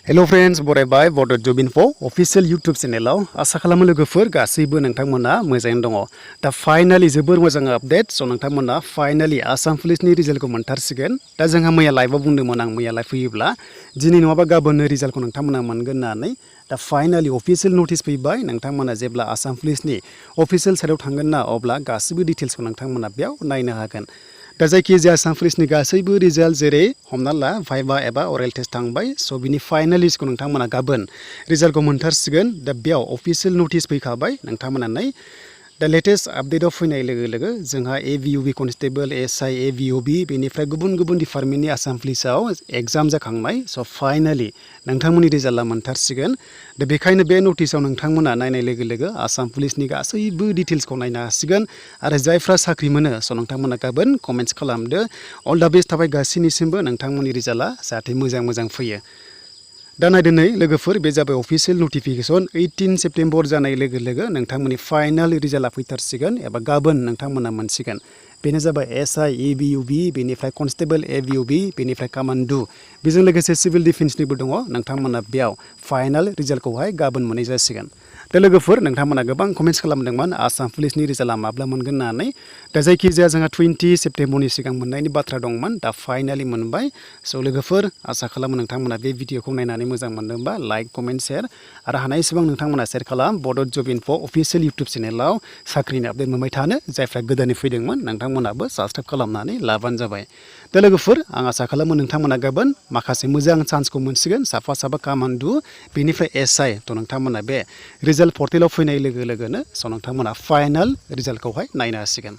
hello friends बरायबाय बड जब info official YouTube चेनेलाव आसा खालामो लोगोफोर गासैबो नोंथांमोना मोजाङैनो दङ दा फाइनाली जोबोर मोजां आपडेट स' नोंथांमोना फाइनाली आसाम पुलिसनि रिजाल्टखौ मोनथारसिगोन दा जोंहा मैया लाइभआव बुंदोंमोन आं मैया लाइभ फैयोब्ला दिनै नङाबा गाबोननो रिजाल्टखौ नोंथांमोना मोनगोन होननानै दा फाइनाली अफिशियल नटिस फैबाय नोंथांमोना जेब्ला आसाम पुलिसनि अफिशियल साइटआव थांगोन ना अब्ला गासैबो डिटेल्सखौ नोंथांमोना बेयाव नायनो हागोन दा जायखिजाया आसाम पुलिसनि गासैबो रिजाल्ट जेरै हमना ला भाइभा एबा अरेल टेस्ट थांबाय स' बिनि फाइनाल लिस्टखौ नोंथांमोना गाबोन रिजाल्टखौ मोनथारसिगोन दा बेयाव अफिशियल नटिस फैखाबाय नोंथांमोना नै दा लेटेस्ट आपडेटआव फैनाय लोगो लोगो जोंहा एभिअबि कनस्टेबल एसआइ एभिअबि बेनिफ्राय गुबुन गुबुन डिपार्टमेन्टनि आसाम पुलिसाव एग्जाम जाखांनाय स' फाइनालि नोंथांमोननि रिजाल्टआ मोनथारसिगोन दा बेखायनो बे नटिसआव नोंथांमोना नायनाय लोगो लोगो आसाम पुलिसनि गासैबो डिटेल्सखौ नायनो हासिगोन आरो जायफ्रा साख्रि मोनो स' नोंथांमोना गाबोन कमेन्ट्स खालामदो अल दा बेस्ट थाबाय गासैनिसिमबो नोंथांमोननि रिजाल्टआ जाहाथे मोजां फैयो दा नायदो नै लोगोफोर बे जाबाय अफिशियल नटिफिकेसन 18 सेप्टेम्बर जानाय लोगो लोगो नोंथांमोननि फाइनाल रिजाल्टआ फैथारसिगोन एबा गाबोन नोंथांमोना मोनसिगोन बेनो जाबाय एसआइ एभिअबि बेनिफ्राय कनस्टेबल एभिअबि बेनिफ्राय कमान्डो बेजों लोगोसे सिभिल डिफेन्सनिबो दङ नोंथांमोना बेयाव फाइनाल रिजाल्टखौहाय गाबोन मोननाय जासिगोन दा लोगोफोर नोंथांमोना गोबां कमेन्ट्स खालामदोंमोन आसाम पुलिसनि रिजाल्टआ माब्ला मोनगोन होननानै दा जायखिजाया जोंहा 20 सेप्टेम्बरनि सिगां मोननायनि बाथ्रा दंमोन दा फाइनालि मोनबाय स' लोगोफोर आसा खालामो नोंथांमोना बे भिडिअखौ नायनानै मोजां मोनदोंबा लाइक कमेन्ट शेयार आरो हानायसेबां नोंथांमोना शेयार खालाम बड जब इनफो अफिशियल इउटुब चेनेलाव साख्रिनि आपडेट मोनबाय थानो जायफ्रा गोदानै फैदोंमोन नोंथांमोनाबो साबसक्राइब खालामनानै लाबानो जाबाय दा लोगोफोर आं आसा खालामो नोंथांमोना गाबोन माखासे मोजां चान्सखौ मोनसिगोन साफा कमान्डो बेनिफ्राय एसआइ थ' नोंथांमोना बे रिजाल्ट पर्टेलाव फैनाय लोगो लोगोनो स' नोंथांमोना फाइनाल रिजाल्टखौहाय नायनो हासिगोन